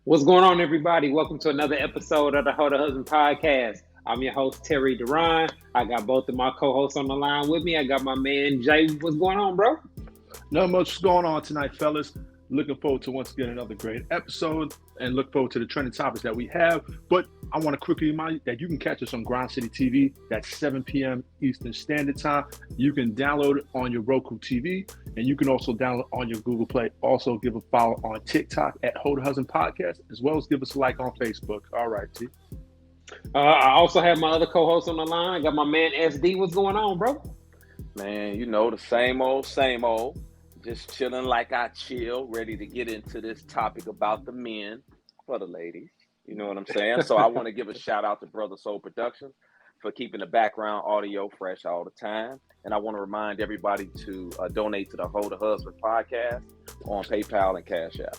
What's going on, everybody? Welcome to another episode of the hoetohusbandpodcast. I'm your host, Terry Duran. I got both of my co-hosts on the line with me. I got my man, Jay. What's going on, bro? Not much going on tonight, fellas. Looking forward to once again another great episode and look forward to the trending topics that we have. But I want to quickly remind you that you can catch us on Grind City TV. That's 7 p.m. Eastern Standard Time. You can download it on your Roku TV, and you can also download on your Google Play. Also, give a follow on TikTok at hoetohusbandpodcast, as well as give us a like on Facebook. All right, T. I also have my other co-host on the line. I got my man, SD. What's going on, bro? Man, you know, the same old, same old. Just chilling like I chill, ready to get into this topic about the men for the ladies. You know what I'm saying? So I want to give a shout out to Brother Soul Productions for keeping the background audio fresh all the time. And I want to remind everybody to donate to the Ho the Husband podcast on PayPal and Cash App.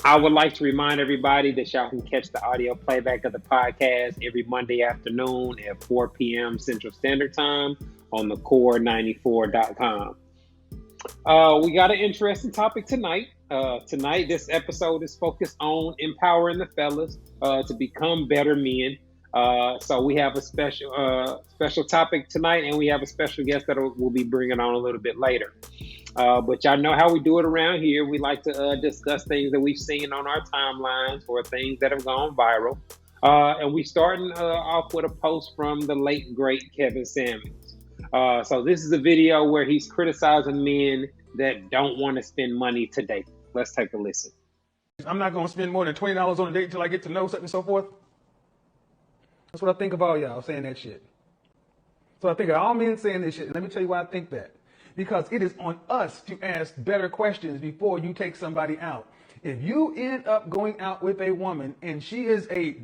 I would like to remind everybody that y'all can catch the audio playback of the podcast every Monday afternoon at 4 p.m. Central Standard Time on the core94.com. We got an interesting topic tonight. This episode is focused on empowering the fellas to become better men. So we have a special topic tonight, and we have a special guest that we'll be bringing on a little bit later. But y'all know how we do it around here. We like to discuss things that we've seen on our timelines or things that have gone viral. And we starting off with a post from the late, great Kevin Samuels. So this is a video where he's criticizing men that don't want to spend money to date. Let's take a listen. I'm not going to spend more than $20 on a date until I get to know such and so forth. That's what I think of all y'all saying that shit. So I think of all men saying this shit. And let me tell you why I think that. Because it is on us to ask better questions before you take somebody out. If you end up going out with a woman and she is a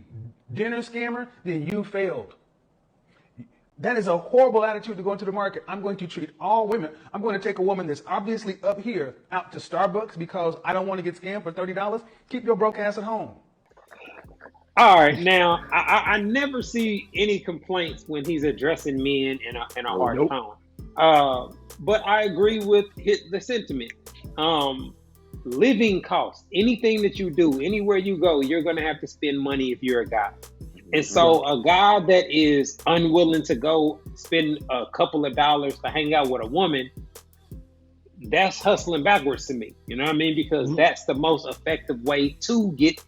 dinner scammer, then you failed. That is a horrible attitude to go into the market. I'm going to treat all women. I'm going to take a woman that's obviously up here out to Starbucks because I don't want to get scammed for $30. Keep your broke ass at home. All right. Now, I never see any complaints when he's addressing men in a harsh tone. But I agree with the sentiment. Living costs, anything that you do, anywhere you go, you're going to have to spend money if you're a guy. And so a guy that is unwilling to go spend a couple of dollars to hang out with a woman, that's hustling backwards to me. You know what I mean? Because that's the most effective way to get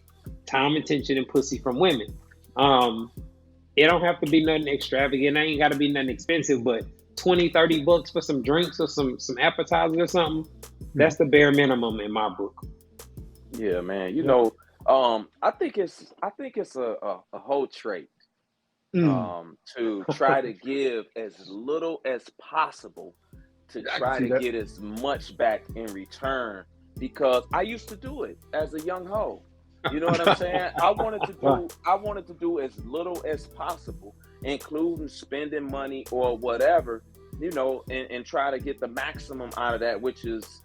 time, attention, and pussy from women. It don't have to be nothing extravagant. It ain't got to be nothing expensive, but $20-$30 for some drinks or some appetizers or something, that's the bare minimum in my book. Yeah, man. You know, I think it's a whole trait to try to give as little as possible to try to get as much back in return, because I used to do it as a young hoe. You know what I'm saying? I wanted to do as little as possible, including spending money or whatever, you know, and try to get the maximum out of that, which is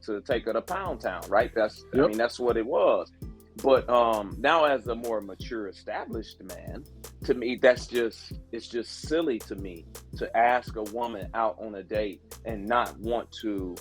to take her to Pound Town, right? I mean, that's what it was. But now, as a more mature, established man, to me, it's just silly to me to ask a woman out on a date and not want to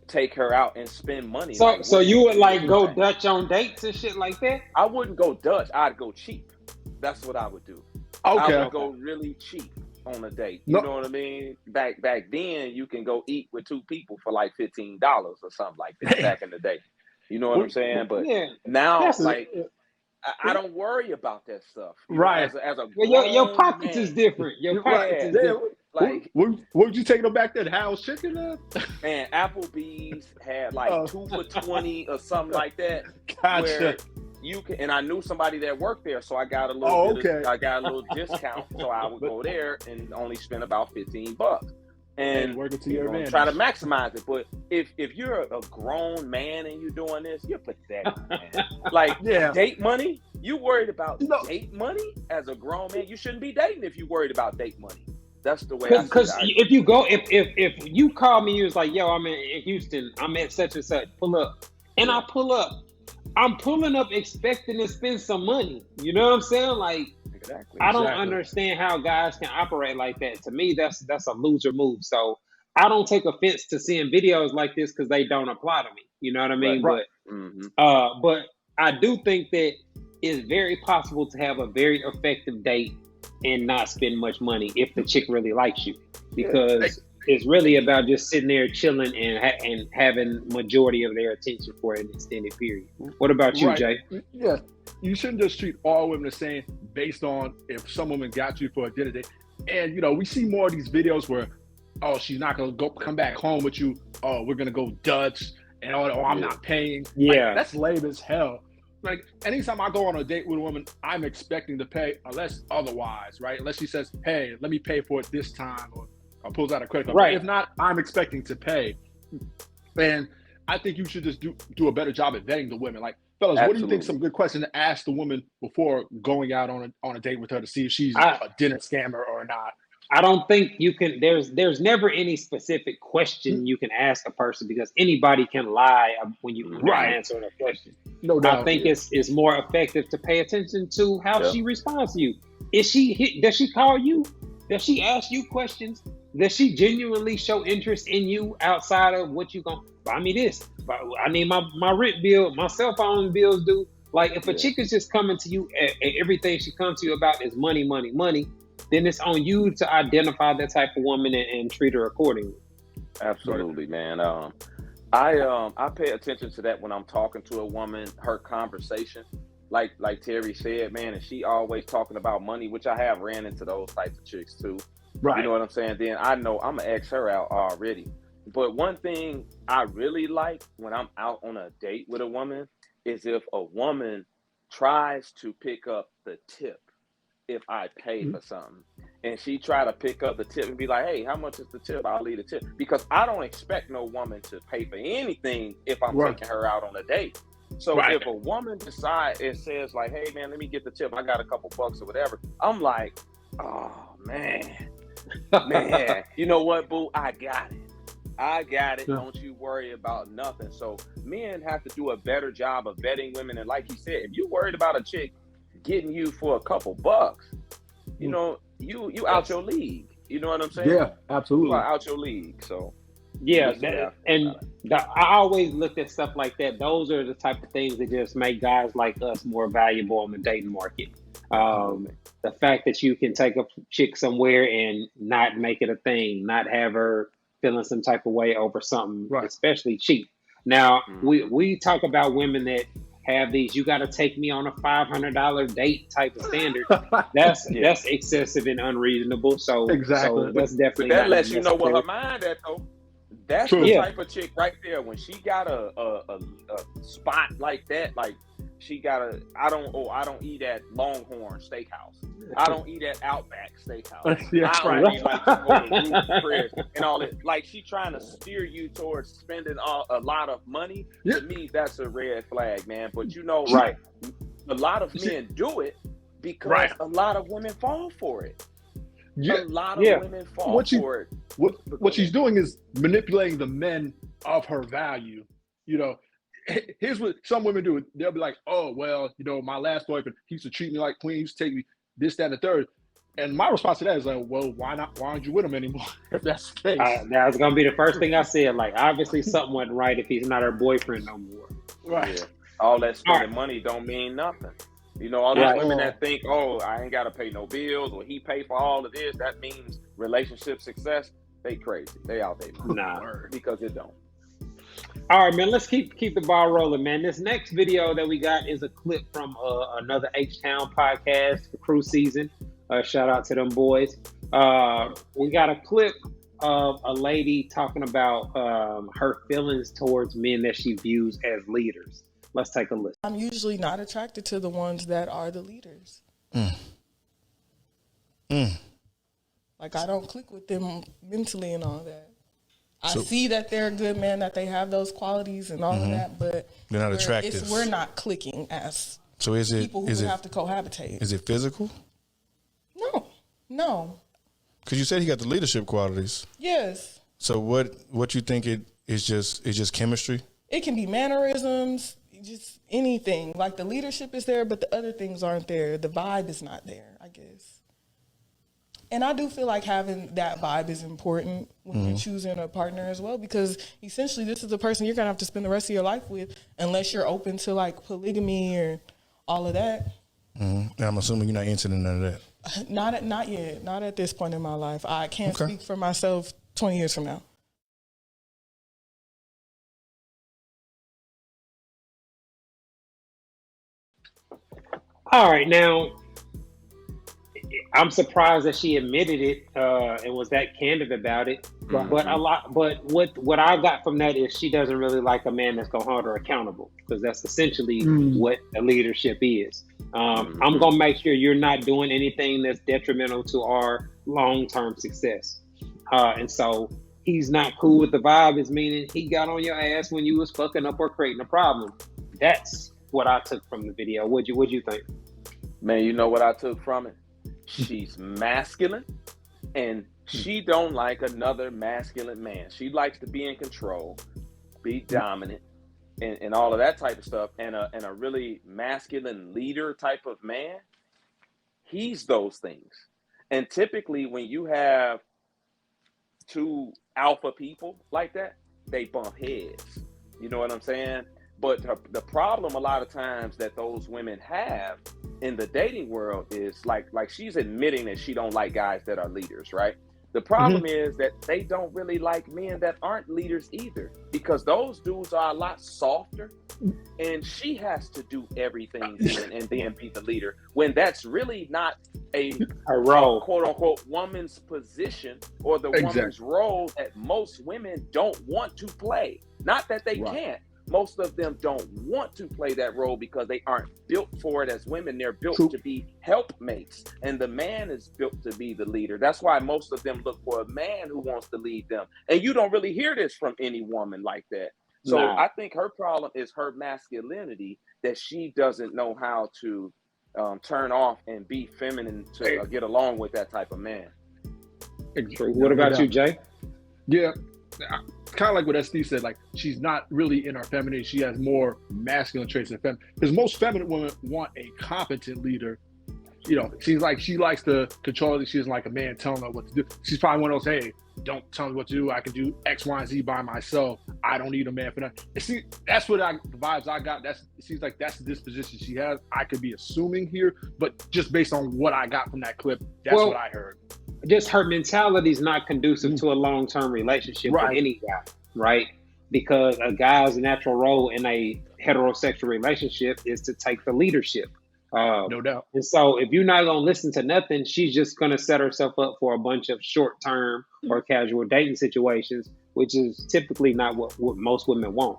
take her out and spend money. So you would like go Dutch on dates and shit like that? I wouldn't go Dutch. I'd go cheap. That's what I would do. Okay. I would go really cheap on a date. You know what I mean? Back then, you can go eat with two people for like $15 or something like that back in the day. You know what I'm saying? But now, like, I don't worry about that stuff. Right. As a your pockets is different. Your pockets is different. Like, what would you take them back there? How's Chicken? Man, Applebee's had like 2 for $20 or something like that. Gotcha. Where you can, and I knew somebody that worked there, so I got a little. I got a little discount, so I would go there and only spend about $15. And work it to your advantage. Try to maximize it. But if you're a grown man and you're doing this, you're pathetic, man. Like, date money? You worried about date money as a grown man? You shouldn't be dating if you're worried about date money. That's the way. Because if you call me, you was like, yo, I'm in Houston, I'm at such and such, pull up, and I pull up. I'm pulling up expecting to spend some money. You know what I'm saying? Like, Exactly. I don't understand how guys can operate like that. To me, that's a loser move. So I don't take offense to seeing videos like this because they don't apply to me. You know what I mean? Right. But I do think that it's very possible to have a very effective date and not spend much money if the chick really likes you, because it's really about just sitting there chilling and having majority of their attention for an extended period. What about you, Jay? Yeah, you shouldn't just treat all women the same based on if some woman got you for a dinner date. And you know, we see more of these videos where, oh, she's not gonna come back home with you. Oh, we're gonna go Dutch, and oh, I'm not paying. Yeah, like, that's lame as hell. Like, anytime I go on a date with a woman, I'm expecting to pay, unless otherwise, right? Unless she says, hey, let me pay for it this time, or pulls out a credit card. Right. But if not, I'm expecting to pay. And I think you should just do a better job at vetting the women. Like, fellas, what do you think some good questions to ask the woman before going out on a date with her to see if she's a dinner scammer or not? I don't think you can. There's never any specific question you can ask a person, because anybody can lie when you answer a question. No doubt. I think it's more effective to pay attention to how she responds to you. Does she call you? Does she ask you questions? Does she genuinely show interest in you outside of what you gonna buy me this? I need my rent bill, my cell phone bills due. Like, if a chick is just coming to you and everything she comes to you about is money, money, money, then it's on you to identify that type of woman and treat her accordingly. Absolutely, man. I pay attention to that when I'm talking to a woman, her conversation. Like Terry said, man, and she always talking about money, which I have ran into those types of chicks too. Right. You know what I'm saying? Then I know I'm gonna X her out already. But one thing I really like when I'm out on a date with a woman is if a woman tries to pick up the tip if I pay for something. And she try to pick up the tip and be like, hey, how much is the tip? I'll leave the tip. Because I don't expect no woman to pay for anything if I'm taking her out on a date. So if a woman decides and says like, hey man, let me get the tip, I got a couple bucks or whatever, I'm like, oh man, you know what, boo? I got it. Don't you worry about nothing. So men have to do a better job of vetting women. And like he said, if you're worried about a chick getting you for a couple bucks, you know, you out your league. You know what I'm saying? Yeah, absolutely. You are out your league. So I always looked at stuff like that. Those are the type of things that just make guys like us more valuable on the dating market. The fact that you can take a chick somewhere and not make it a thing, not have her feeling some type of way over something, especially cheap. Now, we talk about women that have these, you got to take me on a $500 date type of standard. That's excessive and unreasonable. So that's definitely. But that lets you know what her mind at though. That's the type of chick right there. When she got a spot like that, like she got I don't eat at Longhorn Steakhouse. I don't eat at Outback Steakhouse. I don't eat like to go to Ruth's Chris and all that. Like, she trying to steer you towards spending a lot of money. To me, that's a red flag, man. But you know, a lot of men do it because a lot of women fall for it. A lot of women fall for it. What she's doing is manipulating the men of her value. You know, here's what some women do. They'll be like, oh, well, you know, my last boyfriend, he used to treat me like queen. He used to take me this, that, and the third. And my response to that is like, well, why not? Why aren't you with him anymore? If that's the case. That was going to be the first thing I said. Like, obviously something wasn't right if he's not her boyfriend no more. Right. Yeah. All that spending money don't mean nothing. You know, all these women that think, oh, I ain't got to pay no bills, or he pay for all of this, that means relationship success. They crazy. They out there. Nah. Because it don't. All right, man, let's keep the ball rolling, man. This next video that we got is a clip from another H-Town podcast, the Crew Season. Shout out to them boys. We got a clip of a lady talking about her feelings towards men that she views as leaders. Let's take a listen. I'm usually not attracted to the ones that are the leaders. Like, I don't click with them mentally and all that. I see that they're a good man, that they have those qualities and all of that, but they're not attractive. We're not clicking as people who have to cohabitate. Is it physical? No. Because you said he got the leadership qualities. Yes. So what you think it is just chemistry? It can be mannerisms, just anything. Like, the leadership is there, but the other things aren't there. The vibe is not there, I guess. And I do feel like having that vibe is important when you're choosing a partner as well, because essentially this is the person you're going to have to spend the rest of your life with, unless you're open to like polygamy or all of that. And I'm assuming you're not into none of that. Not yet. Not at this point in my life. I can't speak for myself 20 years from now. All right, now I'm surprised that she admitted it and was that candid about it. Right. But what I got from that is she doesn't really like a man that's gonna hold her accountable, because that's essentially what the leadership is. I'm gonna make sure you're not doing anything that's detrimental to our long-term success. And so he's not cool with the vibe, is meaning he got on your ass when you was fucking up or creating a problem. That's what I took from the video. What'd you think? Man, you know what I took from it? She's masculine, and she don't like another masculine man. She likes to be in control, be dominant, and all of that type of stuff. And a really masculine leader type of man, he's those things. And typically when you have two alpha people like that, they bump heads. You know what I'm saying? But the problem a lot of times that those women have in the dating world is like she's admitting that she don't like guys that are leaders, right? The problem is that they don't really like men that aren't leaders either, because those dudes are a lot softer, and she has to do everything and then be the leader, when that's really not a role, quote unquote, woman's position or the woman's role that most women don't want to play. Not that they can't. Most of them don't want to play that role because they aren't built for it as women. They're built to be helpmates, and the man is built to be the leader. That's why most of them look for a man who wants to lead them. And you don't really hear this from any woman like that. So I think her problem is her masculinity, that she doesn't know how to turn off and be feminine to get along with that type of man. What about you, Jay? Yeah. Kind of like what Steve said, like she's not really in her femininity. She has more masculine traits than feminine. Because most feminine women want a competent leader. You know, she's like, she likes to control it. She doesn't like a man telling her what to do. She's probably one of those, hey, don't tell me what to do. I can do X, Y, and Z by myself. I don't need a man for that. See, that's what the vibes I got. It seems like that's the disposition she has. I could be assuming here, but just based on what I got from that clip, that's what I heard. Just her mentality is not conducive to a long-term relationship with any guy, right? Because a guy's natural role in a heterosexual relationship is to take the leadership. No doubt. And so if you're not going to listen to nothing, she's just going to set herself up for a bunch of short-term or casual dating situations, which is typically not what most women want.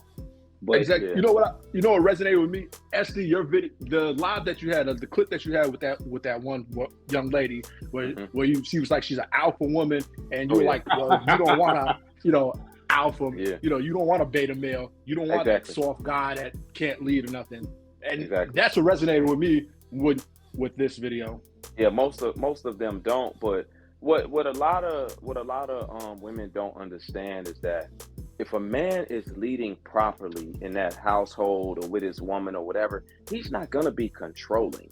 But, exactly. You know what resonated with me? Esther, your video, the live that you had, the clip that you had with that one young lady, where she was like, she's an alpha woman, and you're like, well, you don't want to, alpha, you don't want a beta male, you don't want that soft guy that can't lead or nothing, and that's what resonated with me with this video. Yeah, most of them don't, but what a lot of women don't understand is that if a man is leading properly in that household or with his woman or whatever, he's not going to be controlling.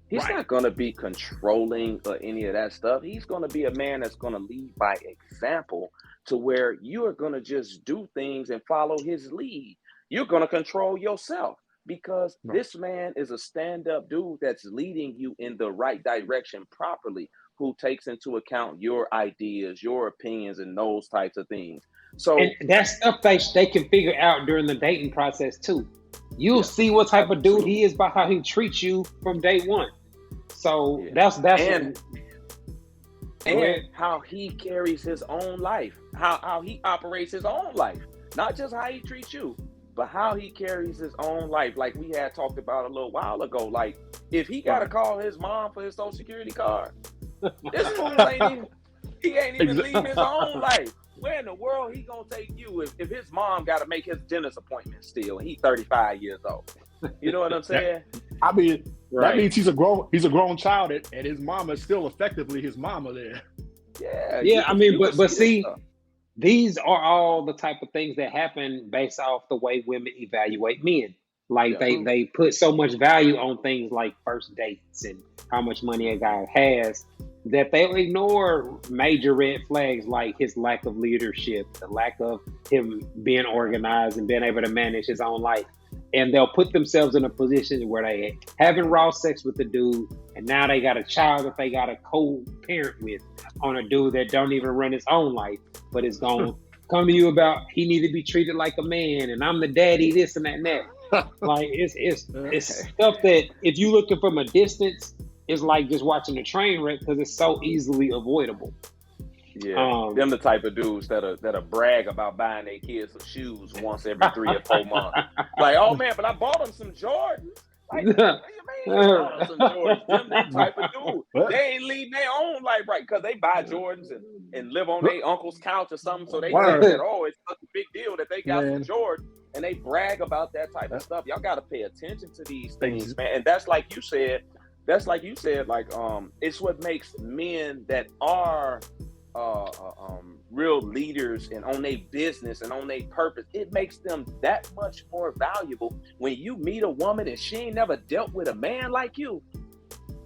He's not going to be controlling or any of that stuff. He's going to be a man that's going to lead by example, to where you are going to just do things and follow his lead. You're going to control yourself, because this man is a stand-up dude that's leading you in the right direction properly, who takes into account your ideas, your opinions, and those types of things. So, and that's stuff they can figure out during the dating process too. You'll see what type of dude he is by how he treats you from day one. So that's and how he carries his own life, how he operates his own life, not just how he treats you, but how he carries his own life. Like we had talked about a little while ago, like if he got to call his mom for his social security card, this fool ain't even leaving his own life. Where in the world he gonna take you if his mom got to make his dentist appointment still, and he's 35 years old? You know what I'm saying? I mean, that means he's a grown child, and his mama is still effectively his mama there. Yeah. I mean, but see, these are all the type of things that happen based off the way women evaluate men. Like they put so much value on things like first dates and how much money a guy has. that they'll ignore major red flags like his lack of leadership, the lack of him being organized and being able to manage his own life. And they'll put themselves in a position where they having raw sex with the dude, and now they got a child that they got to co-parent with on a dude that don't even run his own life, but is going to come to you about he need to be treated like a man, and I'm the daddy, this and that and that. Like it's stuff that if you looking from a distance, it's like just watching a train wreck because it's so easily avoidable. Yeah, them the type of dudes that'll brag about buying their kids some shoes once every 3 or 4 months. Like, oh man, but I bought them some Jordans. Like, what do you mean you bought them some Jordans? Them that type of dude. They ain't leading their own life right because they buy Jordans and live on their uncle's couch or something. So they think that, oh, it's such a big deal that they got some Jordans, and they brag about that type of stuff. Y'all got to pay attention to these things, man. And that's like you said. Like it's what makes men that are real leaders and on their business and on their purpose, it makes them that much more valuable when you meet a woman and she ain't never dealt with a man like you.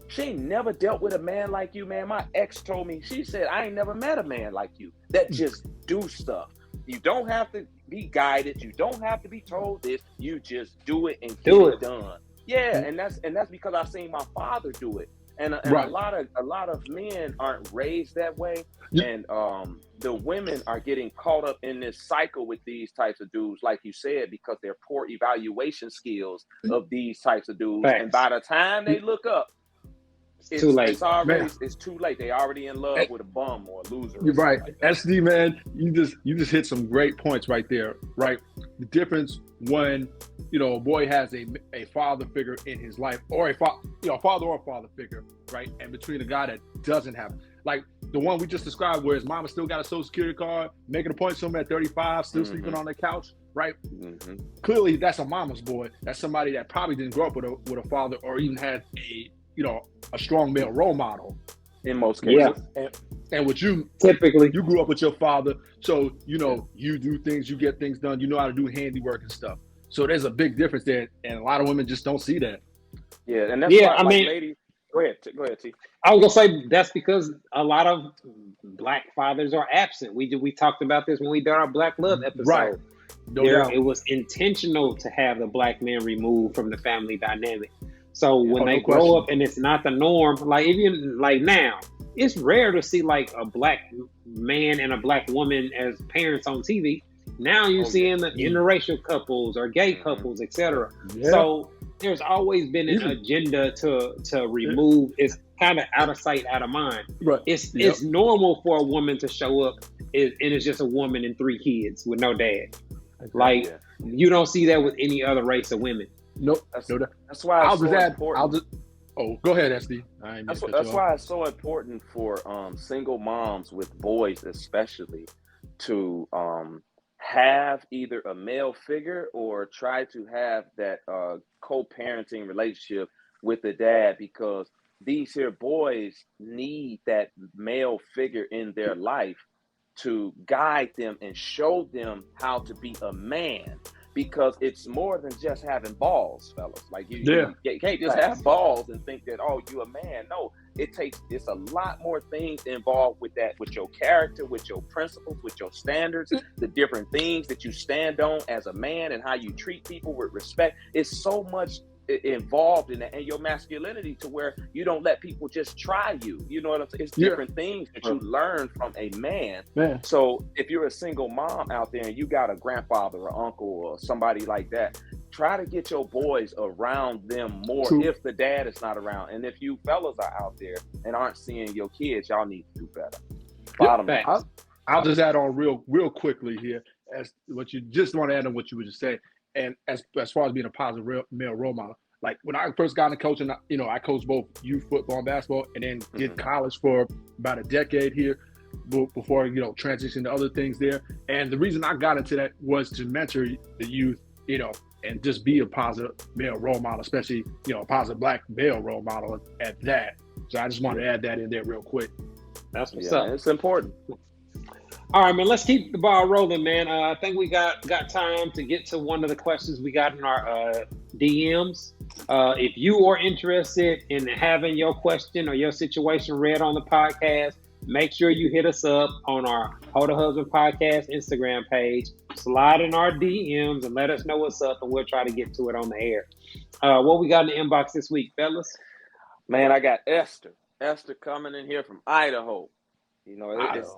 She ain't never dealt with a man like you, man. My ex told me, she said, I ain't never met a man like you that just do stuff. You don't have to be guided. You don't have to be told this. You just do it and get it done. Yeah, and that's because I seen my father do it. And a lot of men aren't raised that way, and the women are getting caught up in this cycle with these types of dudes, like you said, because they're poor evaluation skills of these types of dudes. And by the time they look up, it's too late. It's too late. They already in love with a bum or a loser. You're right, like SD man. You just hit some great points right there. Right, the difference when a boy has a father figure in his life, or a father or father figure, right, and between a guy that doesn't have, like the one we just described, where his mama still got a Social Security card, making a point to him at 35, still sleeping on the couch, right? Clearly, that's a mama's boy. That's somebody that probably didn't grow up with a father, or even had a strong male role model. In most cases, and with you, typically, you grew up with your father, so you do things, you get things done, you know how to do handiwork and stuff. So there's a big difference there, and a lot of women just don't see that. Yeah, and that's why, ladies. Go ahead, T. I was gonna say that's because a lot of black fathers are absent. We talked about this when we did our Black Love episode. Right. It was intentional to have the black man removed from the family dynamic. So when they grow up and it's not the norm, like even like now, it's rare to see like a black man and a black woman as parents on TV. Now you're seeing the interracial couples or gay couples, etc. So there's always been an agenda to remove. It's kind of out of sight, out of mind. Right. It's normal for a woman to show up and it's just a woman and 3 kids with no dad. Like you don't see that with any other race of women. Nope. That's why it's so important. Go ahead, SD. That's why it's so important for single moms with boys, especially, to have either a male figure or try to have that co-parenting relationship with the dad, because these here boys need that male figure in their life to guide them and show them how to be a man. Because it's more than just having balls, fellas. Like you can't just have balls and think that, oh, you a man. No, it's a lot more things involved with that, with your character, with your principles, with your standards, the different things that you stand on as a man and how you treat people with respect. It's so much involved in that, and your masculinity, to where you don't let people just try you. You know what I'm saying? It's different things that you learn from a man. So if you're a single mom out there and you got a grandfather or uncle or somebody like that, try to get your boys around them more if the dad is not around. And if you fellas are out there and aren't seeing your kids, y'all need to do better. Bottom line. I'll just add on real quickly here, as what you just want to add on what you were just saying. And as far as being a positive male role model, like when I first got into coaching, I coached both youth football and basketball, and then did college for about a decade here before transitioning to other things there. And the reason I got into that was to mentor the youth, and just be a positive male role model, especially a positive black male role model at that. So I just wanted to add that in there real quick. That's what's up. It's important. All right, man, let's keep the ball rolling, man. I think we got time to get to one of the questions we got in our DMs. If you are interested in having your question or your situation read on the podcast, make sure you hit us up on our Hold a Husband Podcast Instagram page. Slide in our DMs and let us know what's up, and we'll try to get to it on the air. What we got in the inbox this week, fellas? Man, I got Esther. Esther coming in here from Idaho. You know,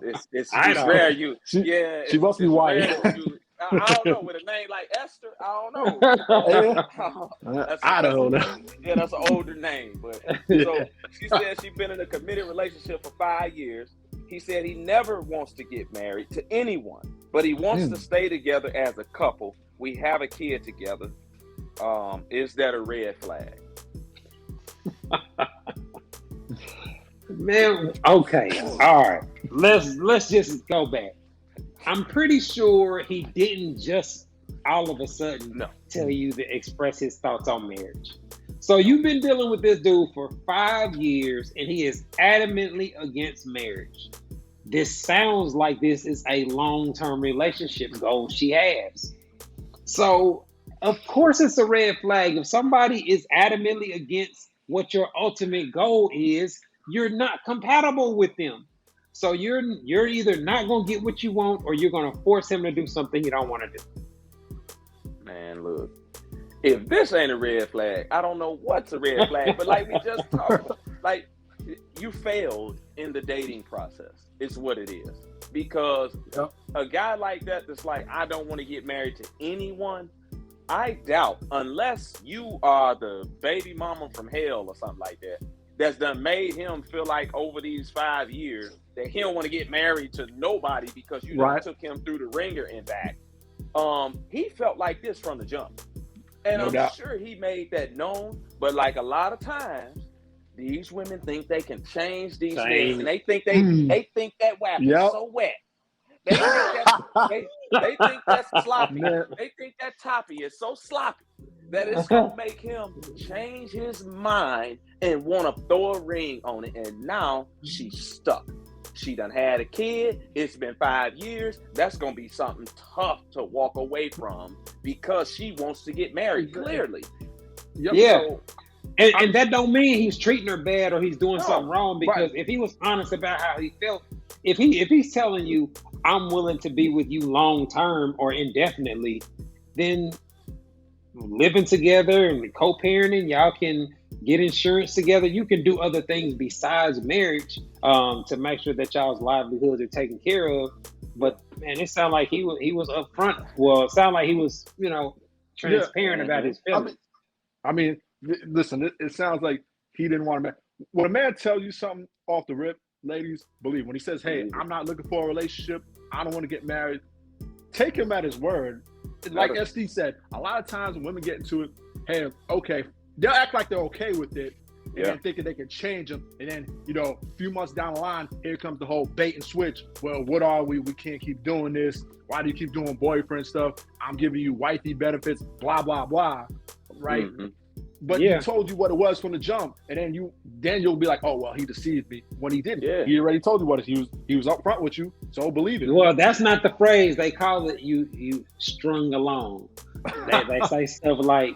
it's rare you. She must be white. I don't know, with a name like Esther. I don't know. Idaho. That's an older name, but so she said she's been in a committed relationship for 5 years. He said he never wants to get married to anyone, but he wants to stay together as a couple. We have a kid together. Is that a red flag? Man, okay, all right. Let's just go back. I'm pretty sure he didn't just all of a sudden tell you to express his thoughts on marriage. So you've been dealing with this dude for 5 years, and he is adamantly against marriage. This sounds like this is a long-term relationship goal she has. So, of course, it's a red flag. If somebody is adamantly against what your ultimate goal is, you're not compatible with them. So you're either not going to get what you want, or you're going to force him to do something you don't want to do. Man, look, if this ain't a red flag, I don't know what's a red flag. But like we just talked, like you failed in the dating process. It's what it is. Because a guy like that that's like, I don't want to get married to anyone, I doubt, unless you are the baby mama from hell or something like that, that's done made him feel like over these 5 years that he don't want to get married to nobody because you took him through the ringer and back. He felt like this from the jump. And I'm sure he made that known, but like a lot of times, these women think they can change these things, and they think that wrap is so wet. They think that's sloppy. They think that toppy is so sloppy that it's gonna make him change his mind and want to throw a ring on it. And now she's stuck. She done had a kid. It's been 5 years. That's gonna be something tough to walk away from because she wants to get married. Clearly, So, and that don't mean he's treating her bad or he's doing something wrong. Because if he was honest about how he felt, if he's telling you, I'm willing to be with you long term or indefinitely, then living together and co-parenting, y'all can get insurance together. You can do other things besides marriage to make sure that y'all's livelihoods are taken care of. But man, it sounded like he was upfront. Well, it sounded like he was, transparent about his feelings. I mean, listen, it sounds like he didn't want to marry. When a man tells you something off the rip, ladies, believe when he says, hey, I'm not looking for a relationship, I don't want to get married, take him at his word. Like SD said, a lot of times when women get into it, hey, okay, they'll act like they're okay with it, and then thinking they can change them. And then, a few months down the line, here comes the whole bait and switch. Well, what are we? We can't keep doing this. Why do you keep doing boyfriend stuff? I'm giving you wifey benefits, blah, blah, blah. Right? Mm-hmm. But he told you what it was from the jump, and then you'll be like, oh well, he deceived me when he didn't. Yeah. He already told you what it is. He was upfront with you, so believe it. Well, that's not the phrase. They call it you strung along. They say stuff like,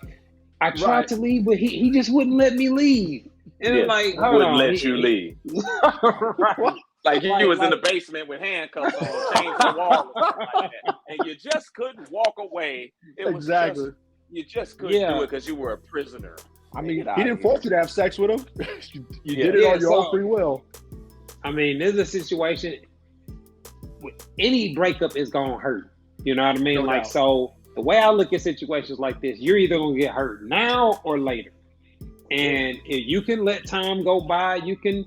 I tried to leave, but he just wouldn't let me leave. And it's like, hold on, let you leave. Like you was in the basement with handcuffs on, chains to the wall, or something like that, and you just couldn't walk away. It was you just couldn't do it because you were a prisoner. I mean, he didn't force you to have sex with him. You did it on your own free will. I mean, there's a situation. Any breakup is gonna hurt. You know what I mean? No doubt. So the way I look at situations like this, you're either gonna get hurt now or later. And if you can let time go by, you can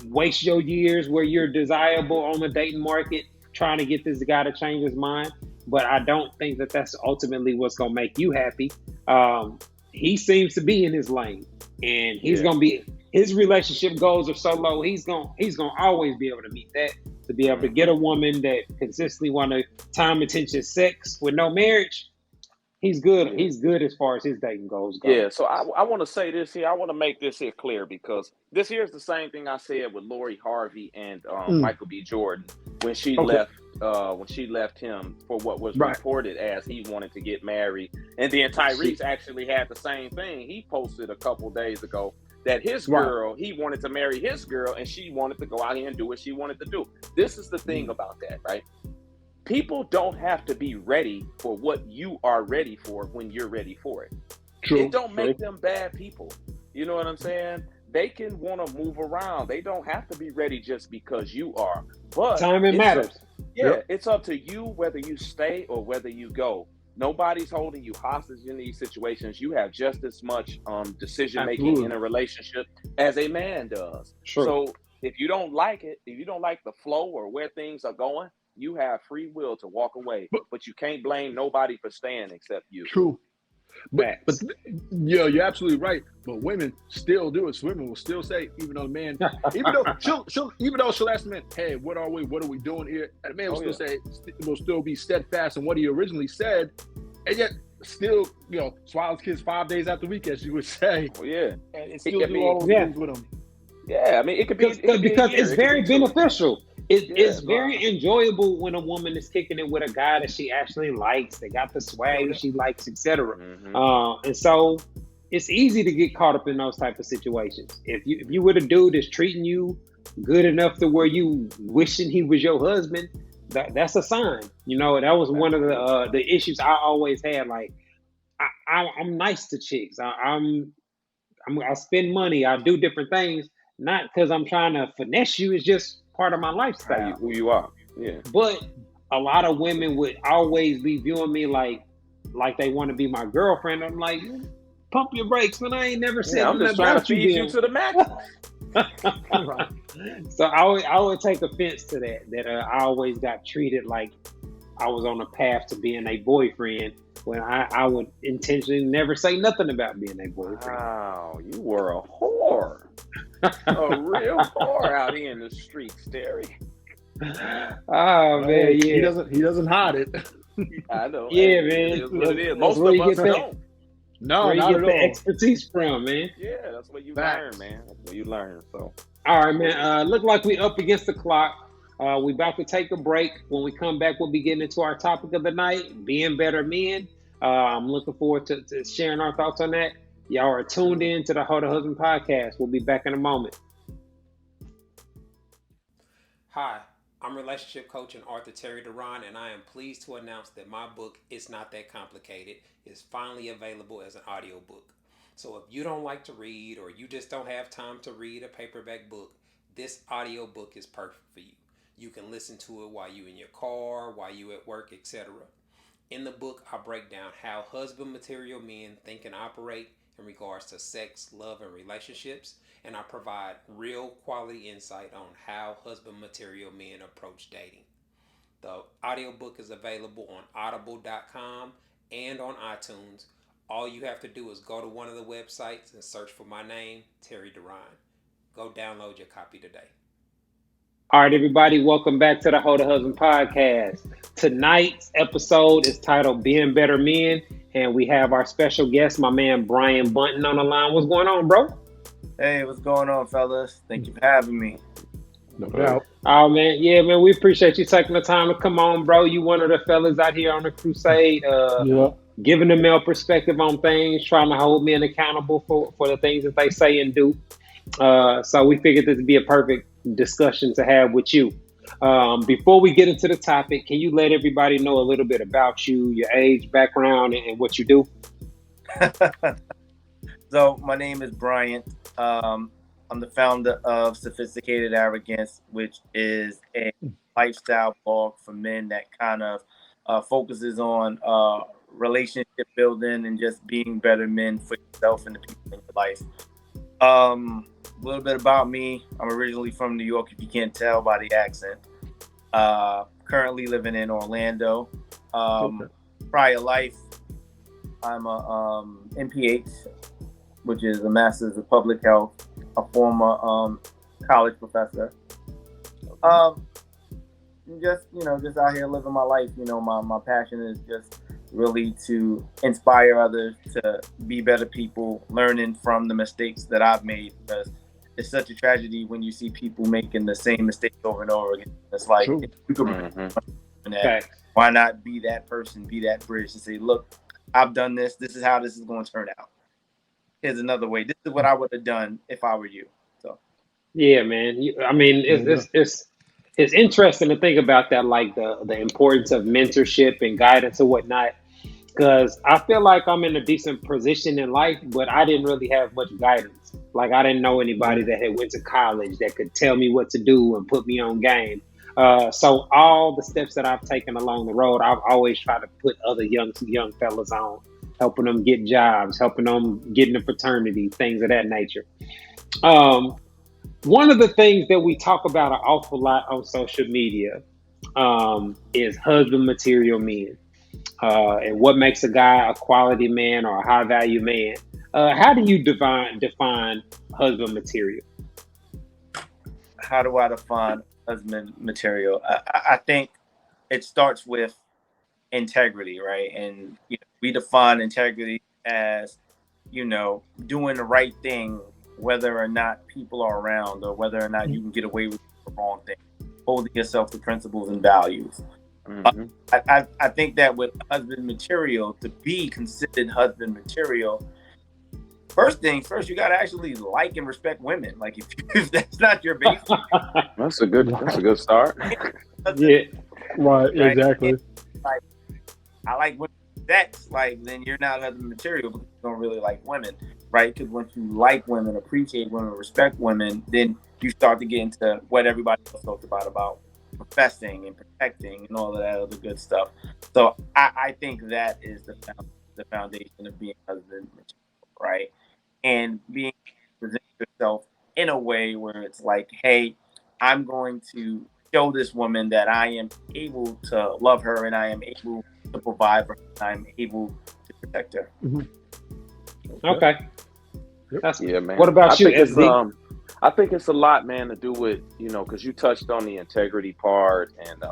waste your years where you're desirable on the dating market, trying to get this guy to change his mind. But I don't think that that's ultimately what's going to make you happy. He seems to be in his lane, and he's going to be, his relationship goals are so low. He's going to always be able to meet that, to be able to get a woman that consistently want to time, attention, sex with no marriage. He's good. He's good as far as his dating goals go. Yeah. So I want to say this here. I want to make this here clear because this here is the same thing I said with Lori Harvey and Michael B. Jordan when she left when she left him for what was Right. reported as he wanted to get married. And then Tyrese actually had the same thing. He posted a couple days ago that his girl, he wanted to marry his girl, and she wanted to go out here and do what she wanted to do. This is the thing about that, right? People don't have to be ready for what you are ready for when you're ready for it. True. It don't make them bad people. You know what I'm saying? They can want to move around. They don't have to be ready just because you are. But timing matters. It's up to you whether you stay or whether you go. Nobody's holding you hostage in these situations. You have just as much decision making in a relationship as a man does. Sure. So if you don't like it, if you don't like the flow or where things are going, you have free will to walk away. But you can't blame nobody for staying except you. True. But yeah, you're absolutely right. But women still do it. So women will still say, even though the man, even though she'll ask the man, hey, what are we doing here? And the man will still say, will still be steadfast in what he originally said, and yet still, swallow his kids 5 days after the week, as you would say. Oh yeah, and still do all those things with them. Yeah, I mean, it could be because it's very beneficial. It's very enjoyable when a woman is kicking it with a guy that she actually likes. They got the swag that she likes, etc. And so it's easy to get caught up in those type of situations. If you were a dude that's treating you good enough to where you wishing he was your husband, that's a sign. That was one of the issues I always had. Like I'm nice to chicks. I spend money. I do different things, not because I'm trying to finesse you. It's just part of my lifestyle. Who you are. Yeah. But a lot of women would always be viewing me like they want to be my girlfriend. I'm like, pump your brakes, man. I ain't never said I'm just trying to feed you to the max. So I would take offense to that I always got treated like I was on a path to being a boyfriend when I would intentionally never say nothing about being a boyfriend. Wow, you were a whore. A real whore out here in the streets, Terry. Oh man, yeah. He doesn't hide it. I know. Yeah, man. That's what it is. Most of us don't. No, where not you at get all. the expertise from, man. Yeah, that's where you learn, man. That's where you learn. So. All right, man. Look like we up against the clock. We about to take a break. When we come back, we'll be getting into our topic of the night, being better men. I'm looking forward to sharing our thoughts on that. Y'all are tuned in to the How to Husband podcast. We'll be back in a moment. Hi, I'm relationship coach and author Terry Duran, and I am pleased to announce that my book, It's Not That Complicated, is finally available as an audiobook. So if you don't like to read or you just don't have time to read a paperback book, this audiobook is perfect for you. You can listen to it while you're in your car, while you're at work, etc. In the book, I break down how husband material men think and operate in regards to sex, love, and relationships, and I provide real quality insight on how husband material men approach dating. The audiobook is available on audible.com and on iTunes. All you have to do is go to one of the websites and search for my name, Terry Duran. Go download your copy today. All right, everybody, welcome back to the How to Husband podcast. Tonight's episode is titled Being Better Men, and we have our special guest, my man Brian Bunton, on the line. What's going on, bro? Hey, what's going on, fellas? Thank you for having me. No doubt. Oh, man. Yeah, man, we appreciate you taking the time to come on, bro. You one of the fellas out here on the crusade, giving the male perspective on things, trying to hold men accountable for the things that they say and do. So we figured this would be a perfect discussion to have with you. Before we get into the topic, can you let everybody know a little bit about you, your age, background, and what you do? So my name is Bryant. I'm the founder of Sophisticated Arrogance, which is a lifestyle blog for men that kind of focuses on relationship building and just being better men for yourself and the people in your life. A little bit about me. I'm originally from New York, if you can't tell by the accent. Currently living in Orlando. Prior life, I'm a MPH, which is a Master's of Public Health, a former college professor. Just out here living my life. My passion is just really to inspire others to be better people, learning from the mistakes that I've made, because it's such a tragedy when you see people making the same mistakes over and over again. It's like, True. if you could Facts. why not be that person, be that bridge to say, look, I've done this. This is how this is going to turn out. Here's another way. This is what I would have done if I were you. So Yeah, man. I mean, it's interesting to think about that, like the importance of mentorship and guidance and whatnot. Because I feel like I'm in a decent position in life, but I didn't really have much guidance. Like I didn't know anybody that had went to college that could tell me what to do and put me on game. So all the steps that I've taken along the road, I've always tried to put other young fellas on, helping them get jobs, helping them get in a fraternity, things of that nature. Um, One of the things that we talk about an awful lot on social media is husband material men, and what makes a guy a quality man or a high value man. How do you define husband material? how do I define husband material? I think it starts with integrity, right? And we define integrity as doing the right thing, whether or not people are around, or whether or not you can get away with the wrong thing. Holding yourself to principles and values. I think that with husband material, to be considered husband material, first things first, you got to actually like and respect women. Like if that's not your baseline, That's a good start. Yeah, Right, exactly. Like, I like women sex, like then you're not husband material because you don't really like women, right? Because once you like women, appreciate women, respect women, then you start to get into what everybody else talks about professing and protecting and all of that other good stuff. So I think that is the foundation of being husband material, right? And being present yourself in a way where it's like, hey, I'm going to show this woman that I am able to love her and I am able to provide for her and I'm able to protect her. okay. Yeah, man. What about you, think SD? I think it's a lot, man, to do with because you touched on the integrity part, and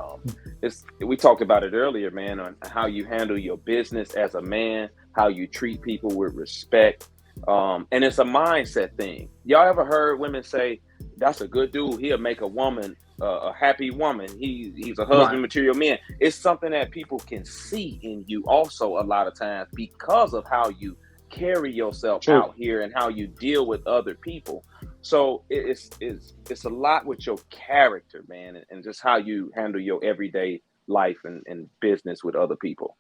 we talked about it earlier, man, on how you handle your business as a man, how you treat people with respect, and it's a mindset thing. Y'all ever heard women say, "That's a good dude. He'll make a woman a happy woman. He's a husband material man." It's something that people can see in you, also a lot of times because of how you carry yourself True. out here and how you deal with other people. So it's a lot with your character, man, and just how you handle your everyday life and business with other people.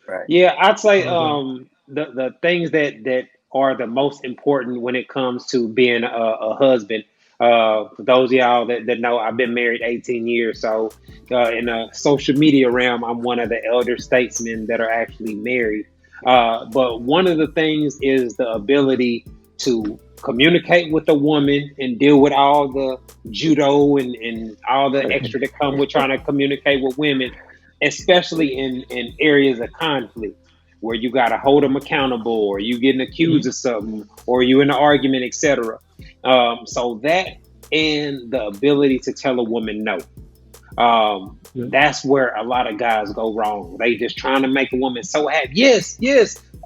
Right. Yeah, I'd say the things that are the most important when it comes to being a husband. For those of y'all that know, I've been married 18 years. So in a social media realm, I'm one of the elder statesmen that are actually married. But one of the things is the ability to communicate with a woman and deal with all the judo and all the extra that come with trying to communicate with women, especially in areas of conflict where you got to hold them accountable, or you getting accused of something, or you in an argument, etc. So that and the ability to tell a woman no. That's where a lot of guys go wrong. They just trying to make a woman so happy. Yes,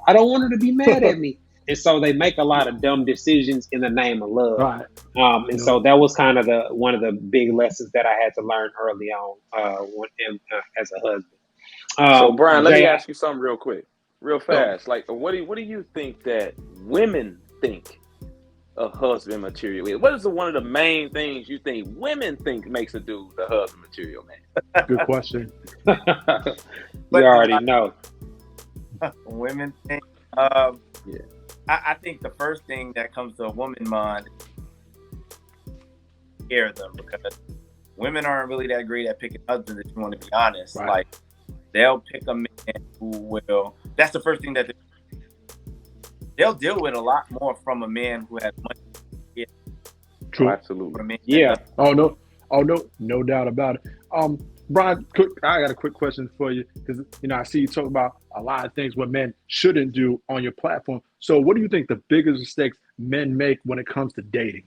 I don't want her to be mad at me. And so they make a lot of dumb decisions in the name of love. Right. And so that was kind of one of the big lessons that I had to learn early on as a husband. So Brian, let me Jay, ask you something real quick, real fast. Like, what do you think that women think a husband material is? What is one of the main things you think women think makes a dude the husband material man? Good question. you already know. Women think. Yeah. I think the first thing that comes to a woman's mind is scare them, because women aren't really that great at picking husbands, if you want to be honest. Right. Like, they'll pick a man who will. That's the first thing that they'll deal with a lot more from a man who has money. Yeah. True. Absolutely. Yeah. Oh no doubt about it. Brian, I got a quick question for you, because I see you talk about a lot of things what men shouldn't do on your platform. So, what do you think the biggest mistakes men make when it comes to dating?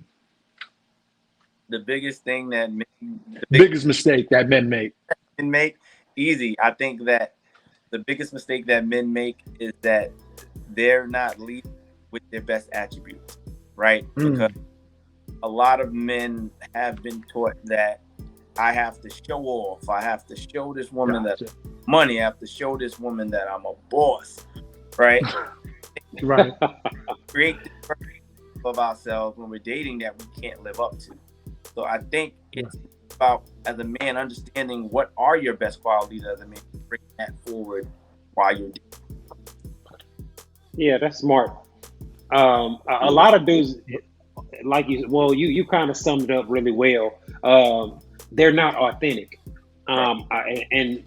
The biggest thing that biggest mistake that men make. Easy. I think that the biggest mistake that men make is that they're not leading with their best attributes, right? Because a lot of men have been taught that I have to show off. I have to show this woman that money. I have to show this woman that I'm a boss, right? Right. Create the version of ourselves when we're dating that we can't live up to. So I think it's about, as a man, understanding what are your best qualities as a man, bring that forward while you're dating. Yeah, that's smart. A lot of dudes, like you kind of summed it up really well. They're not authentic. And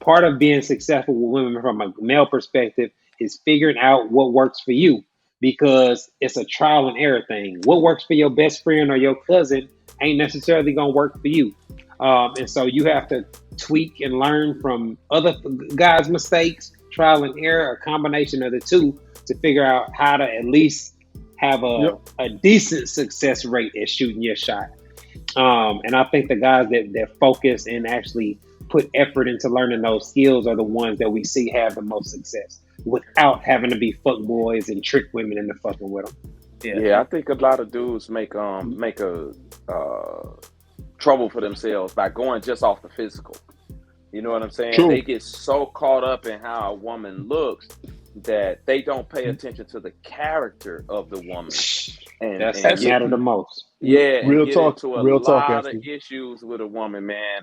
part of being successful with women from a male perspective is figuring out what works for you, because it's a trial and error thing. What works for your best friend or your cousin ain't necessarily gonna work for you. And so you have to tweak and learn from other guys' mistakes, trial and error, a combination of the two, to figure out how to at least have a decent success rate at shooting your shot. And I think the guys that focus and actually put effort into learning those skills are the ones that we see have the most success without having to be fuck boys and trick women into fucking with them. Yeah, I think a lot of dudes make a trouble for themselves by going just off the physical. You know what I'm saying? True. They get so caught up in how a woman looks that they don't pay attention to the character of the woman. And That's get, matter the most. yeah, Real and talk. get into a Real talk, lot of Anthony. issues with a woman, man.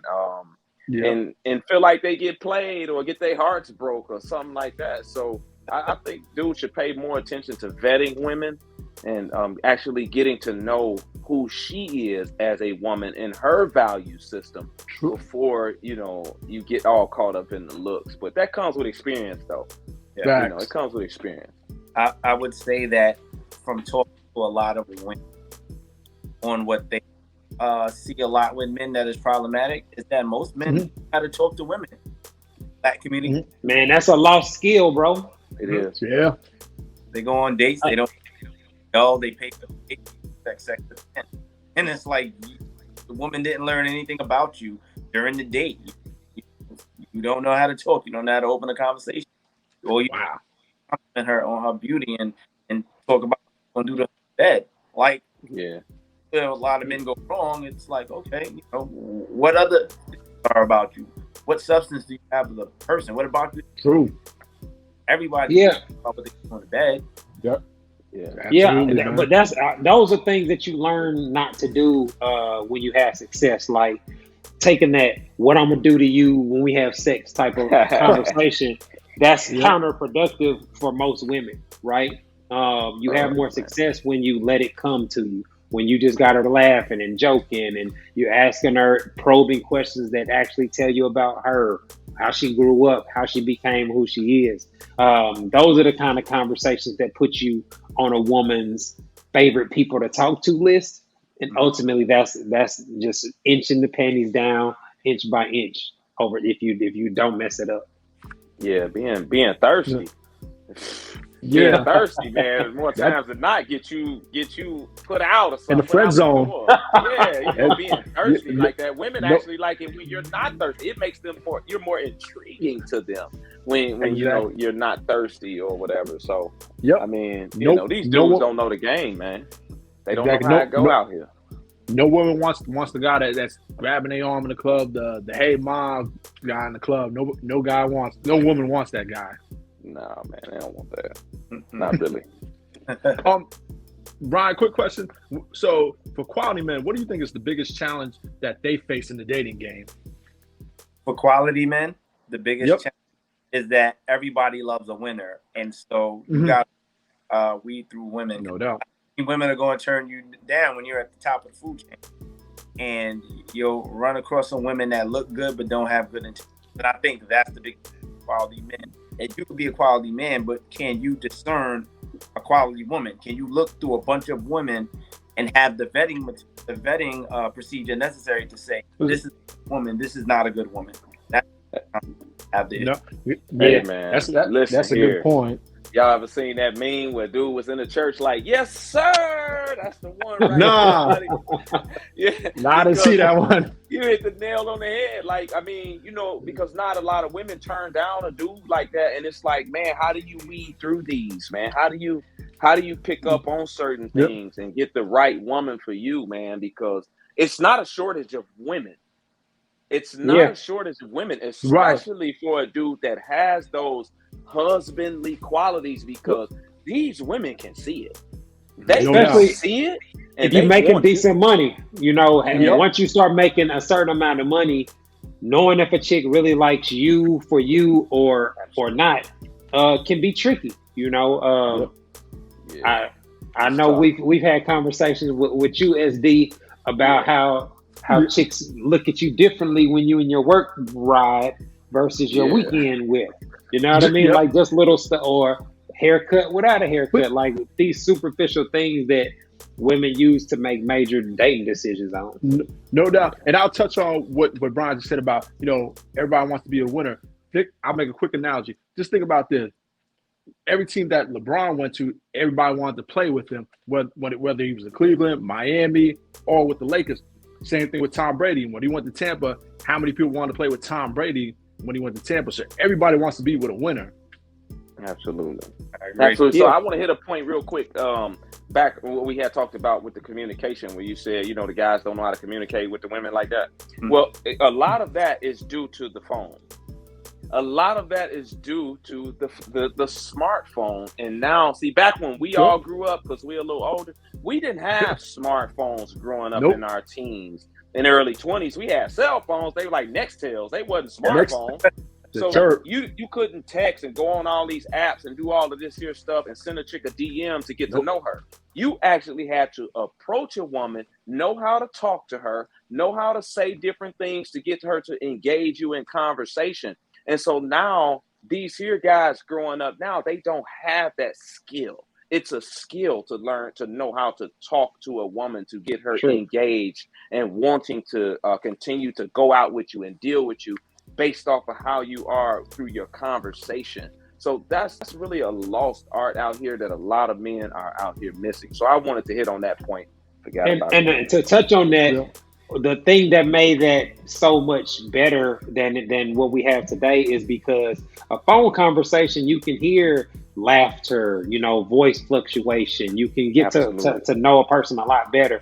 Yeah. And feel like they get played or get their hearts broke or something like that. So I think dudes should pay more attention to vetting women and actually getting to know who she is as a woman in her value system before, you get all caught up in the looks. But that comes with experience, though. Yeah, it comes with experience. I would say that from talking to a lot of women on what they see a lot with men that is problematic is that most men know how to talk to women. Black community. Man, that's a lost skill, bro. It is. Yeah. They go on dates. They don't know. They pay for sex, and it's like the woman didn't learn anything about you during the date. You don't know how to talk. You don't know how to open a conversation. Or you compliment her on her beauty and talk about what to do to bed. Like, a lot of men go wrong. It's like, okay, what other things are about you? What substance do you have as a person? What about you? True. Everybody about what they do on the bed. Yep. Yeah, but those are things that you learn not to do when you have success. Like taking that "what I'm gonna do to you when we have sex" type of conversation. That's counterproductive for most women, right? You have more success when you let it come to you. When you just got her laughing and joking, and you're asking her probing questions that actually tell you about her, how she grew up, how she became who she is. Those are the kind of conversations that put you on a woman's favorite people to talk to list. And ultimately that's just inching the panties down inch by inch over if you don't mess it up. Yeah, being thirsty. Being thirsty, man, more times than not get you put out or something. In the friend zone. Being thirsty like that. Women actually like it when you're not thirsty. It makes them you're more intriguing to them when you're not thirsty or whatever. So I mean, these dudes don't know the game, man. They don't know how to go out here. No woman wants the guy that's grabbing their arm in the club, the hey mom guy in the club. No woman wants that guy. Nah, man, they don't want that. Not really. Brian, quick question. So for quality men, what do you think is the biggest challenge that they face in the dating game? For quality men, the biggest challenge is that everybody loves a winner. And so you got weed through women. No doubt. Women are going to turn you down when you're at the top of the food chain. And you'll run across some women that look good but don't have good intentions. And I think that's the big quality men. And you could be a quality man, but can you discern a quality woman? Can you look through a bunch of women and have the vetting procedure necessary to say, this is a woman, this is not a good woman? That's have the issue. Hey, man, that's a good point. Y'all ever seen that meme where dude was in the church like, yes, sir? That's the one right Nah. I didn't see that one. You hit the nail on the head. Like, I mean, because not a lot of women turn down a dude like that. And it's like, man, how do you weed through these, man? How do you How do you pick up on certain things and get the right woman for you, man? Because it's not a shortage of women. It's not a shortage of women, especially for a dude that has those husbandly qualities, because these women can see it. They Especially can see it. And if you they make want decent money, you know, and Yep. once you start making a certain amount of money, knowing if a chick really likes you for you or not, can be tricky. You know, I know we've had conversations with you, SD, about how chicks look at you differently when you in your work ride versus your weekend with. You know what I mean? Yep. Like just little stuff, or haircut without a haircut, like these superficial things that women use to make major dating decisions on. No doubt. And I'll touch on what Brian just said about, you know, everybody wants to be a winner. I'll make a quick analogy. Just think about this. Every team that LeBron went to, everybody wanted to play with him, whether he was in Cleveland, Miami, or with the Lakers. Same thing with Tom Brady. When he went to Tampa, how many people wanted to play with Tom Brady when he went to Tampa? So everybody wants to be with a winner. Absolutely. I agree. So I want to hit a point real quick. Back what we had talked about with the communication, where you said, you know, the guys don't know how to communicate with the women like that. Well, a lot of that is due to the phone. A lot of that is due to the smartphone. And now, see, back when we all grew up, because we're a little older, we didn't have smartphones growing up in our teens. In the early 20s, we had cell phones. They were like Nextels. They wasn't smartphones. So you couldn't text and go on all these apps and do all of this here stuff and send a chick a DM to get to know her. You actually had to approach a woman, know how to talk to her, know how to say different things to get her to engage you in conversation. And so now these here guys growing up now, they don't have that skill. It's a skill to learn to know how to talk to a woman, to get her engaged and wanting to continue to go out with you and deal with you based off of how you are through your conversation. So that's really a lost art out here that a lot of men are out here missing. So I wanted to hit on that point. And to touch on that, the thing that made that so much better than what we have today is because a phone conversation, you can hear laughter, you know, voice fluctuation. You can get to know a person a lot better.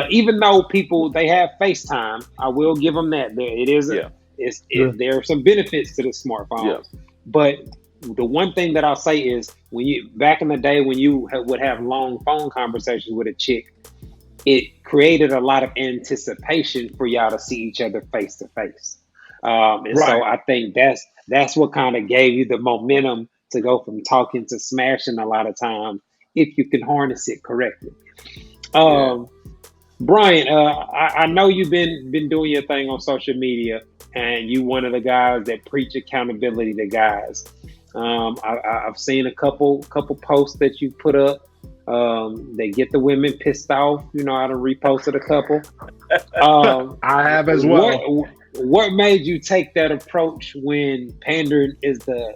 Even though people, they have FaceTime, I will give them that. There are some benefits to the smartphones, but the one thing that I'll say is back in the day when you would have long phone conversations with a chick, it created a lot of anticipation for y'all to see each other face to face. So I think that's what kind of gave you the momentum to go from talking to smashing a lot of times, if you can harness it correctly. Brian, I know you've been doing your thing on social media, and you one of the guys that preach accountability to guys. I've seen a couple posts that you put up. They get the women pissed off. You know, I done reposted a couple. I have as well. What made you take that approach when pandering is the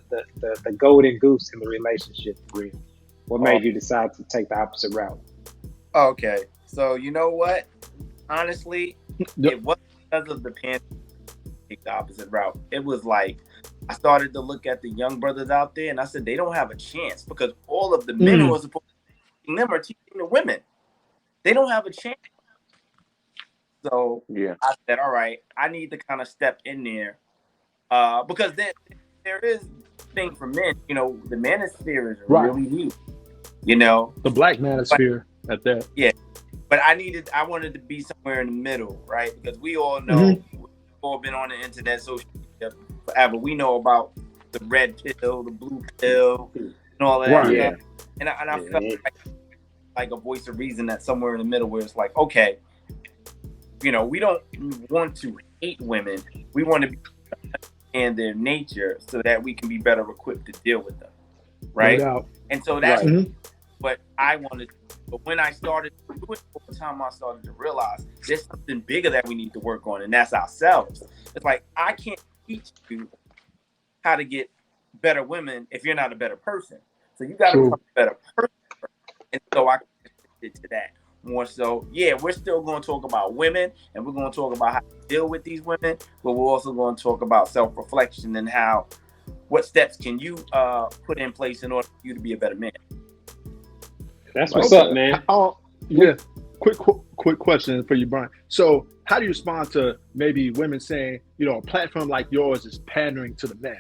golden goose in the relationship? What made you decide to take the opposite route? Okay, so you know what? Honestly, it wasn't because of the pandering. Take the opposite route. It was like I started to look at the young brothers out there, and I said they don't have a chance because all of the men who are supposed to be teaching them are teaching the women. They don't have a chance. So I said, all right, I need to kind of step in there because there is a thing for men. You know, the manosphere is really huge. You know, the black manosphere at that. Yeah, but I wanted to be somewhere in the middle, right? Because we all know. All been on the internet, social media forever. We know about the red pill, the blue pill, and all of that stuff. And I felt like a voice of reason that somewhere in the middle where it's like, okay, you know, we don't want to hate women. We want to understand their nature so that we can be better equipped to deal with them, right? And so that's what I wanted. But when I started doing it over time, I started to realize there's something bigger that we need to work on, and that's ourselves. It's like, I can't teach you how to get better women if you're not a better person. So you got to become a better person. And so I connected to that more so. Yeah, we're still going to talk about women, and we're going to talk about how to deal with these women, but we're also going to talk about self-reflection and what steps can you put in place in order for you to be a better man. That's Like what's up, that. man. Oh, yeah. Quick question for you, Brian. So, how do you respond to maybe women saying, a platform like yours is pandering to the men?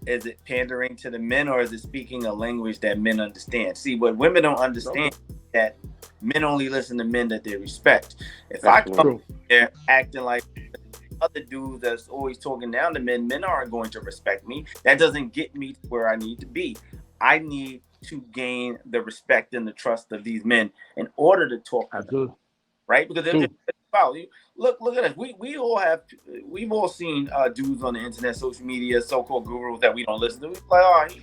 Is it pandering to the men, or is it speaking a language that men understand? See, what women don't understand is that men only listen to men that they respect. If I come there acting like other dudes that's always talking down to men, men aren't going to respect me. That doesn't get me to where I need to be. I need to gain the respect and the trust of these men in order to talk to them, right? Because it's about you. Look at us. We've all seen dudes on the internet, social media, so-called gurus that we don't listen to. We're like,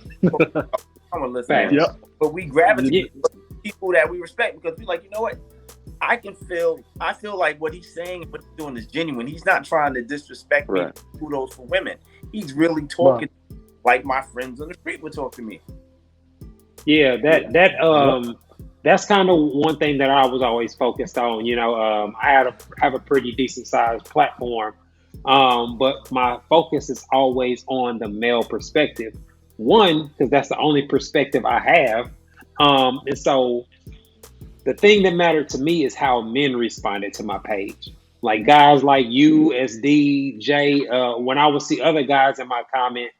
I'm gonna listen to him. But we gravitate to people that we respect because we're like, you know what? I feel like what he's saying and what he's doing is genuine. He's not trying to disrespect me. Kudos for women. He's really talking like my friends on the street would talk to me. Yeah, that's kind of one thing that I was always focused on. I have a pretty decent sized platform, but my focus is always on the male perspective. One, because that's the only perspective I have, and so the thing that mattered to me is how men responded to my page. Like guys like you, SD, Jay, when I would see other guys in my comment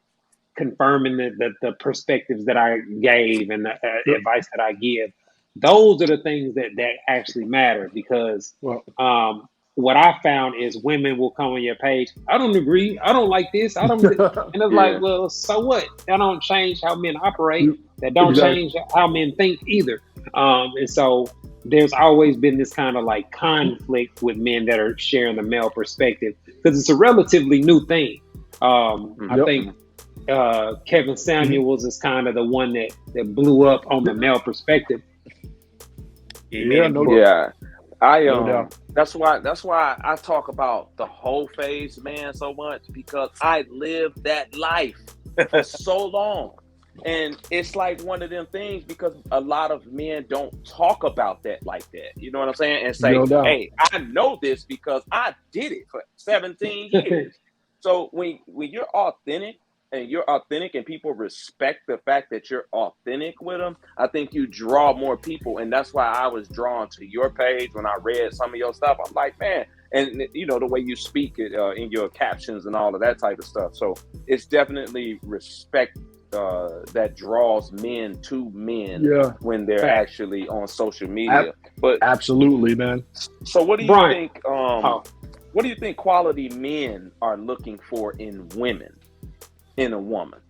confirming the perspectives that I gave and the advice that I give, those are the things that actually matter because what I found is women will come on your page. I don't agree. I don't like this. I don't. And it's like, well, so what? That don't change how men operate. That don't change how men think either. And so there's always been this kind of like conflict with men that are sharing the male perspective because it's a relatively new thing. I think Kevin Samuels is kind of the one that blew up on the male perspective. That's why I talk about the whole phase, man, so much because I lived that life for so long. And it's like one of them things because a lot of men don't talk about that like that. You know what I'm saying? And say, hey, I know this because I did it for 17 years. So when you're authentic and people respect the fact that you're authentic with them, I think you draw more people. And that's why I was drawn to your page when I read some of your stuff. I'm like, man, and the way you speak it in your captions and all of that type of stuff. So it's definitely respect that draws men to men when they're actually on social media. But absolutely, man. So what do you think? What do you think quality men are looking for in women? In a woman,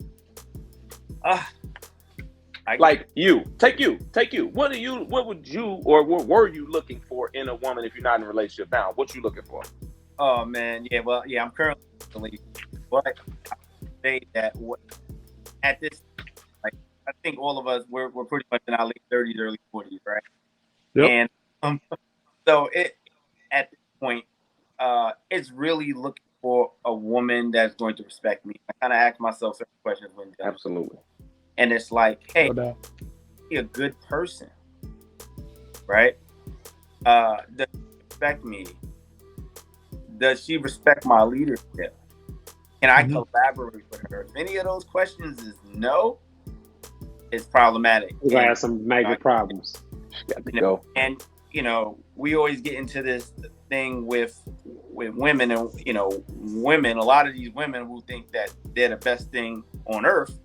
like you, take you. What would you, or what were you looking for in a woman if you're not in a relationship now? What you looking for? Oh man, I'm currently, but I say that at this, like I think all of us we're pretty much in our late 30s, early 40s, right? Yep. And so at this point, it's really looking for a woman that's going to respect me. I kind of ask myself certain questions when absolutely, and it's like, hey, be a good person, right? Does she respect me? Does she respect my leadership? Can I collaborate with her? If any of those questions is no, it's problematic. We're gonna have some major problems. And we always get into this thing with women and women, a lot of these women who think that they're the best thing on earth,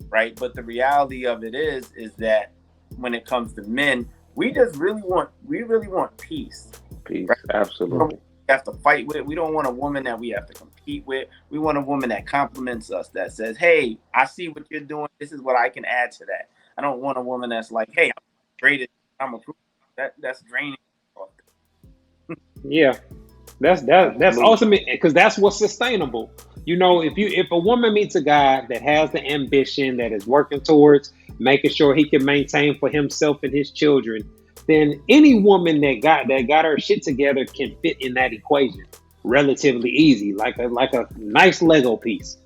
right? But the reality of it is that when it comes to men, we really want peace. Peace, right? Absolutely. We have to fight with. We don't want a woman that we have to compete with. We want a woman that compliments us, that says, hey, I see what you're doing, this is what I can add to that. I don't want a woman that's like, hey, I'm great, I'm a that's draining. Yeah, that's ultimate because that's what's sustainable. If a woman meets a guy that has the ambition, that is working towards making sure he can maintain for himself and his children, then any woman that got her shit together can fit in that equation relatively easy, like a nice Lego piece.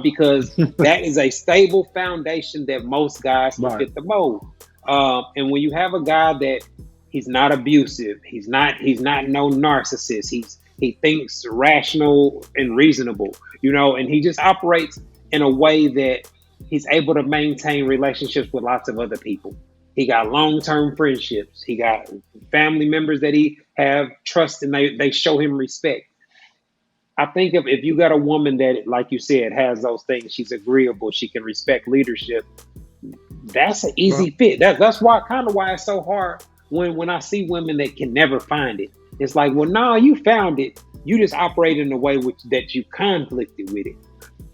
Because that is a stable foundation that most guys can fit the mold. And when you have a guy that he's not abusive, he's not no narcissist, he thinks rational and reasonable, and he just operates in a way that he's able to maintain relationships with lots of other people. He got long-term friendships. He got family members that he have trust and they show him respect. I think if you got a woman that, like you said, has those things, she's agreeable, she can respect leadership, that's an easy fit. That's why it's so hard when I see women that can never find it. It's like, well, no, you found it. You just operate in a way that you conflicted with it.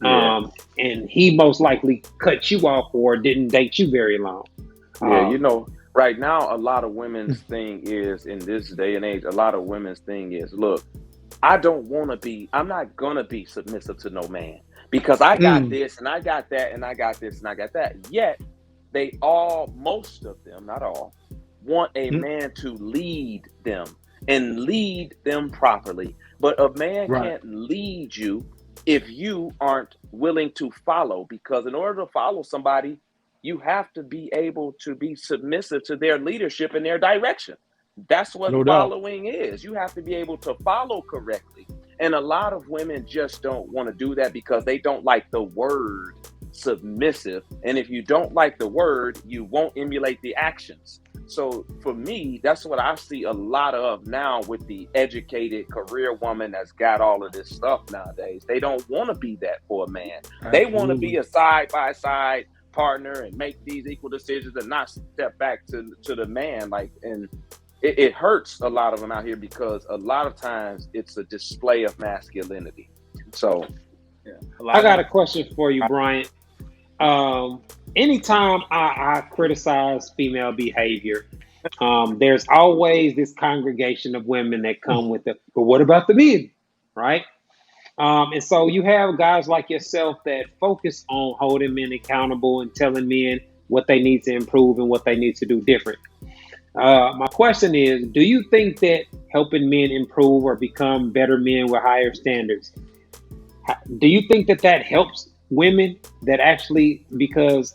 Yeah. And he most likely cut you off or didn't date you very long. Yeah, right now, a lot of women's thing is, in this day and age, look, I'm not gonna be submissive to no man because I got this and I got that and I got this and I got that. Yet most of them, not all, want a man to lead them and lead them properly. But a man can't lead you if you aren't willing to follow, because in order to follow somebody, you have to be able to be submissive to their leadership and their direction. That's what following is. You have to be able to follow correctly. And a lot of women just don't want to do that because they don't like the word submissive. And if you don't like the word, you won't emulate the actions. So for me, that's what I see a lot of now with the educated career woman that's got all of this stuff nowadays. They don't want to be that for a man. They want to be a side-by-side partner and make these equal decisions and not step back to the man. And it hurts a lot of them out here because a lot of times it's a display of masculinity. So I got a question for you, Brian. Anytime I criticize female behavior, there's always this congregation of women that come with it. But what about the men? Right? And so you have guys like yourself that focus on holding men accountable and telling men what they need to improve and what they need to do different. My question is, do you think that helping men improve or become better men with higher standards, do you think that helps women that actually, because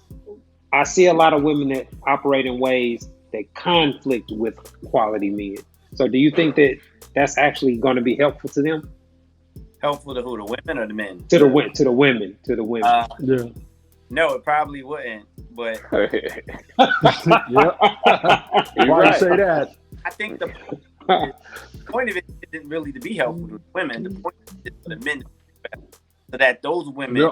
I see a lot of women that operate in ways that conflict with quality men. So do you think that that's actually going to be helpful to them? Helpful to who? The women or the men? To the women. No, it probably wouldn't. But Why do you say that? I think the point of it isn't really to be helpful to the women. The point is for the men to be better, so that those women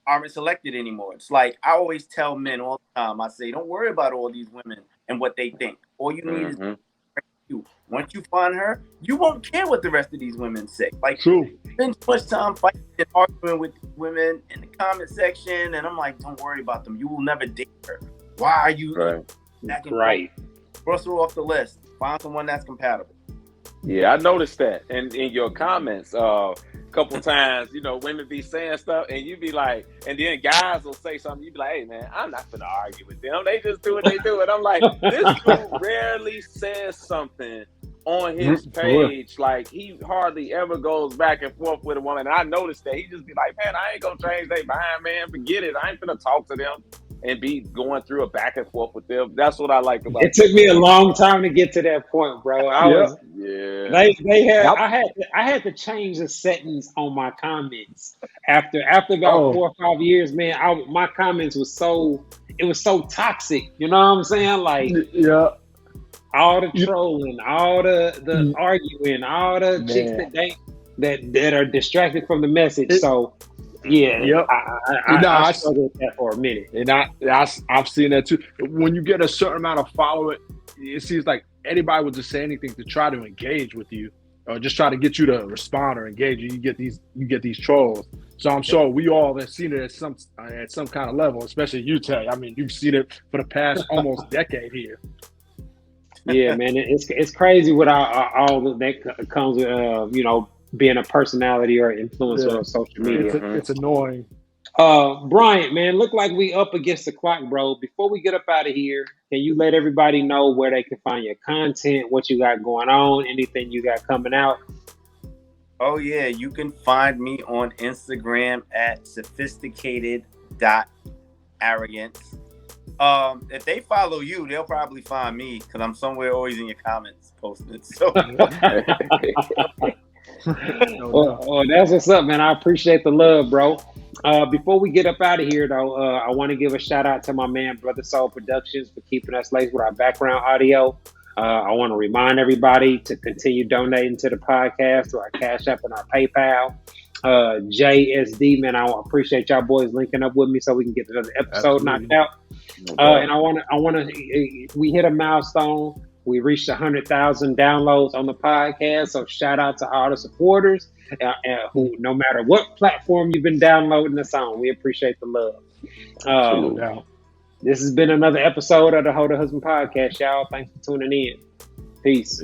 aren't selected anymore. It's like I always tell men all the time. I say, don't worry about all these women and what they think. All you need is you. Once you find her, you won't care what the rest of these women say. Like, true. Spend too much time fighting and arguing with women in the comment section, and I'm like, don't worry about them. You will never date her. Why are you back and forth? Cross her off the list. Find someone that's compatible. Yeah, I noticed that in your comments a couple times. Women be saying stuff, and you be like, and then guys will say something. You be like, hey man, I'm not gonna argue with them. They just do what they do, and I'm like, this dude rarely says something on his page. Like, he hardly ever goes back and forth with a woman. And I noticed that he just be like, man, I ain't gonna change their mind, man. Forget it. I ain't gonna talk to them and be going through a back and forth with them. That's what I like about it. It took me a long time to get to that point, bro. I had to change the settings on my comments after about 4 or 5 years, man. My comments was so toxic. You know what I'm saying? Like, all the trolling, all the arguing, all the chicks that are distracted from the message. So I struggled with that for a minute. And I've seen that too. When you get a certain amount of followers, it seems like anybody will just say anything to try to engage with you, or just try to get you to respond or engage. You get these trolls. So I'm sure we all have seen it at some kind of level, especially you, Tay. I mean, you've seen it for the past almost decade here. Yeah, man, it's crazy what all that comes with being a personality or influencer on social media. It's annoying. Bryant, man, look like we up against the clock, bro. Before we get up out of here, can you let everybody know where they can find your content, what you got going on, anything you got coming out? Oh yeah, you can find me on Instagram at sophisticated.arrogance. If they follow you, they'll probably find me because I'm somewhere always in your comments posted. So well, that's what's up, man. I appreciate the love, bro. Before we get up out of here, though, I want to give a shout out to my man, Brother Soul Productions, for keeping us laced with our background audio. I want to remind everybody to continue donating to the podcast through our Cash App and our PayPal. JSD, man, I appreciate y'all boys linking up with me so we can get another episode knocked out. And I want to, we hit a milestone. We reached 100,000 downloads on the podcast. So shout out to all the supporters who, no matter what platform you've been downloading us on, we appreciate the love. This has been another episode of the Ho the Husband Podcast, y'all. Thanks for tuning in. Peace.